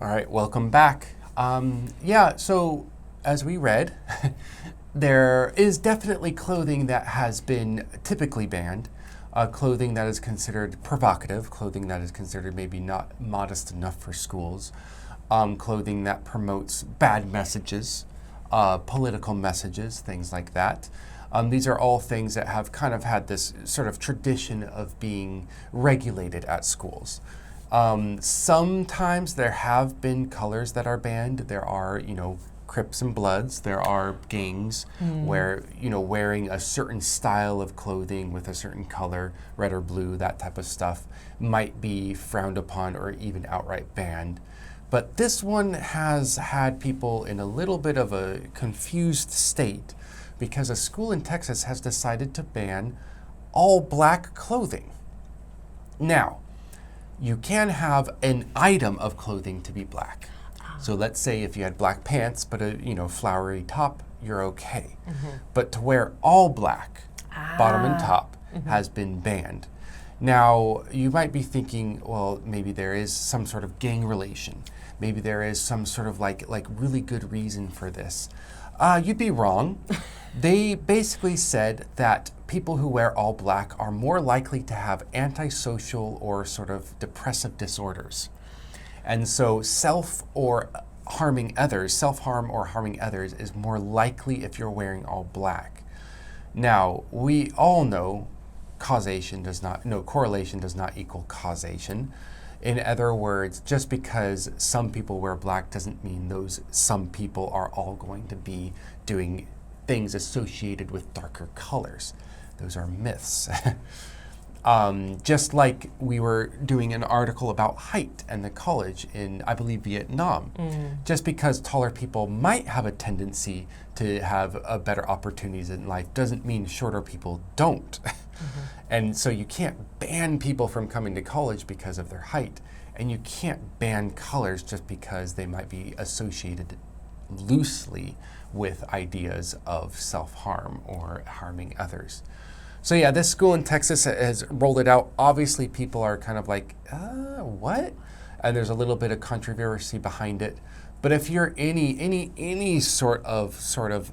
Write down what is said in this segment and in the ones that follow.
All right, welcome back. So as we read, there is definitely clothing that has been typically banned, clothing that is considered provocative, clothing that is considered maybe not modest enough for schools, clothing that promotes bad messages, political messages, things like that. These are all things that have kind of had this sort of tradition of being regulated at schools. Sometimes there have been colors that are banned. There are, Crips and Bloods. There are gangs where, wearing a certain style of clothing with a certain color, red or blue, that type of stuff, might be frowned upon or even outright banned. But this one has had people in a little bit of a confused state because a school in Texas has decided to ban all black clothing. Now, you can have an item of clothing to be black. So let's say if you had black pants but a flowery top, you're okay. But to wear all black, bottom and top, has been banned. Now, you might be thinking, well, maybe there is some sort of gang relation. Maybe there is some sort of like really good reason for this. You'd be wrong. They basically said that people who wear all black are more likely to have antisocial or sort of depressive disorders. And so self-harm or harming others is more likely if you're wearing all black. Now, we all know correlation does not equal causation. In other words, just because some people wear black doesn't mean those some people are all going to be doing things associated with darker colors. Those are myths. Just like we were doing an article about height and the college in, I believe, Vietnam. Just because taller people might have a tendency to have better opportunities in life doesn't mean shorter people don't. And so you can't ban people from coming to college because of their height, and you can't ban colors just because they might be associated loosely with ideas of self-harm or harming others. So yeah, this school in Texas has rolled it out. Obviously, people are kind of like, what? And there's a little bit of controversy behind it. But if you're any sort of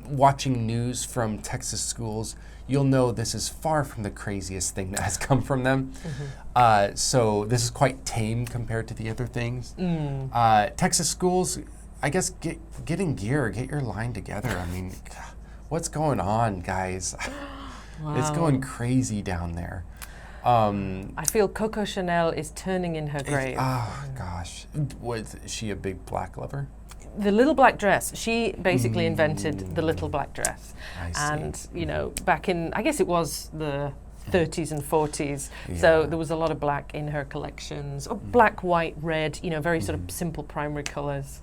watching news from Texas schools, you'll know this is far from the craziest thing that has come from them. So this is quite tame compared to the other things. Texas schools, I guess, get in gear, get your line together. I mean, what's going on, guys? Wow. It's going crazy down there. I feel Coco Chanel is turning in her grave. Oh, gosh. Was she a big black lover? The little black dress. She basically invented the little black dress. I see. And, back in, I guess it was the 30s and 40s. So there was a lot of black in her collections. Or black, white, red, very sort of simple primary colors.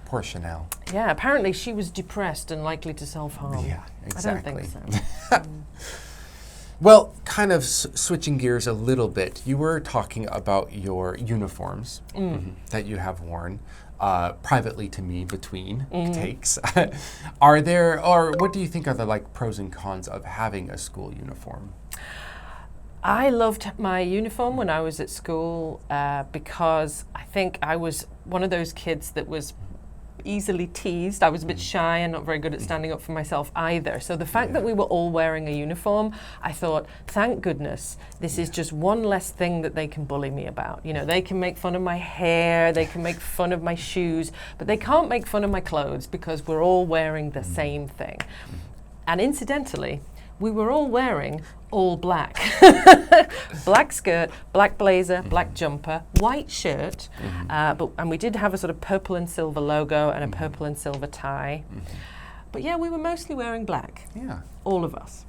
Poor Chanel. Yeah, apparently she was depressed and likely to self-harm. Yeah, exactly. I don't think so. Well, kind of switching gears a little bit, you were talking about your uniforms that you have worn privately to me between takes. Are there, or what do you think are the pros and cons of having a school uniform? I loved my uniform when I was at school because I think I was one of those kids that was easily teased. I was a bit shy and not very good at standing up for myself either. So the fact that we were all wearing a uniform, I thought, thank goodness, this is just one less thing that they can bully me about. They can make fun of my hair, they can make fun of my shoes, but they can't make fun of my clothes because we're all wearing the same thing. And incidentally, we were all wearing all black. Black skirt, black blazer, black jumper, white shirt, and we did have a sort of purple and silver logo and a purple and silver tie. But yeah, we were mostly wearing black. Yeah. All of us.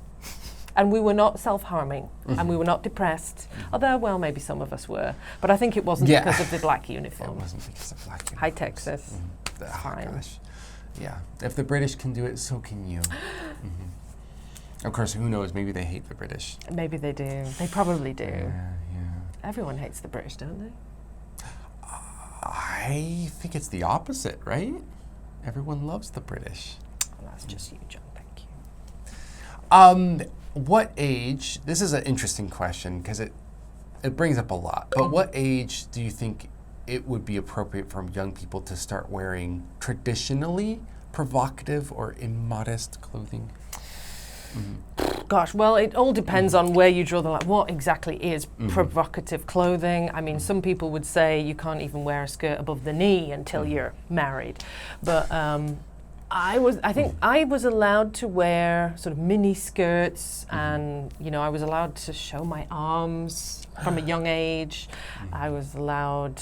And we were not self-harming, and we were not depressed, although, well, maybe some of us were. But I think it wasn't because of the black uniform. It wasn't because of black uniforms. Hi, Texas. Fine. Gosh. Yeah. If the British can do it, so can you. Of course, who knows? Maybe they hate the British. Maybe they do. They probably do. Yeah. Everyone hates the British, don't they? I think it's the opposite, right? Everyone loves the British. Well, that's just you, John. Thank you. What age, this is an interesting question because it brings up a lot, but what age do you think it would be appropriate for young people to start wearing traditionally provocative or immodest clothing? Gosh, well, it all depends on where you draw the line. What exactly is provocative clothing? I mean, some people would say you can't even wear a skirt above the knee until you're married. But I think I was allowed to wear sort of mini skirts, and I was allowed to show my arms from a young age. I was allowed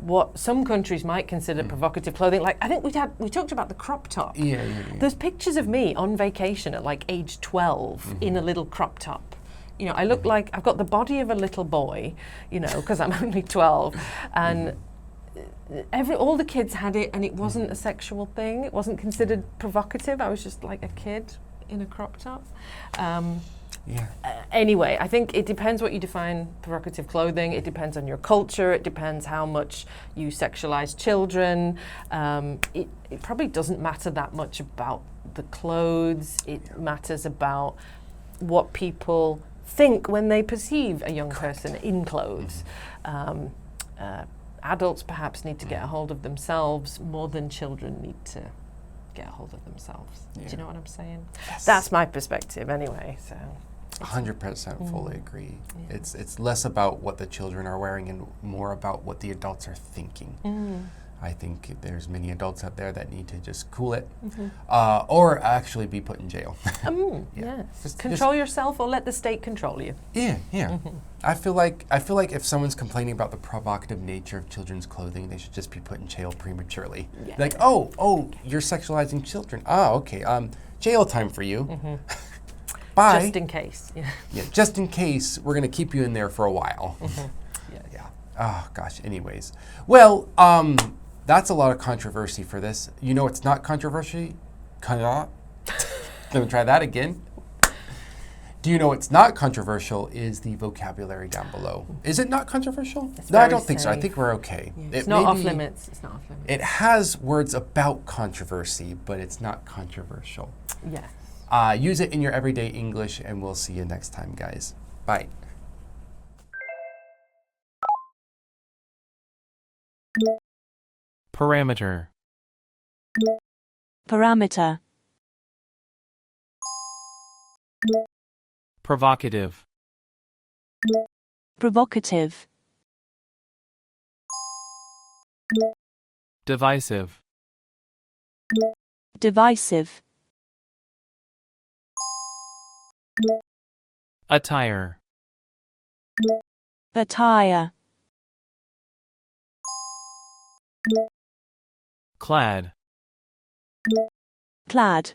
what some countries might consider provocative clothing. Like, I think we talked about the crop top. Yeah. There's pictures of me on vacation at like age 12 in a little crop top. I look like I've got the body of a little boy, because I'm only 12, and all the kids had it, and it wasn't a sexual thing. It wasn't considered provocative. I was just like a kid in a crop top. Anyway, I think it depends what you define provocative clothing. It depends on your culture. It depends how much you sexualize children. It probably doesn't matter that much about the clothes. It matters about what people think when they perceive a young person in clothes. Adults perhaps need to get a hold of themselves more than children need to get a hold of themselves. Do you know what I'm saying? Yes. That's my perspective anyway. So 100% fully agree. It's less about what the children are wearing and more about what the adults are thinking. I think there's many adults out there that need to just cool it, or actually be put in jail. Yes. Just control yourself, or let the state control you. Yeah. I feel like if someone's complaining about the provocative nature of children's clothing, they should just be put in jail prematurely. Yeah. Like, oh, you're sexualizing children. Okay. Jail time for you. Bye. Just in case. Yeah, just in case, we're gonna keep you in there for a while. Yeah. Oh gosh. Anyways, well, that's a lot of controversy for this. It's not controversy. Let me try that again. Do you know what's not controversial is the vocabulary down below. Is it not controversial? No, I don't think so. I think we're okay. Yeah. It's not off limits. It has words about controversy, but it's not controversial. Yes. Use it in your everyday English, and we'll see you next time, guys. Bye. Parameter. Parameter. Provocative. Provocative. Divisive. Divisive. Attire. Attire. Clad. Clad.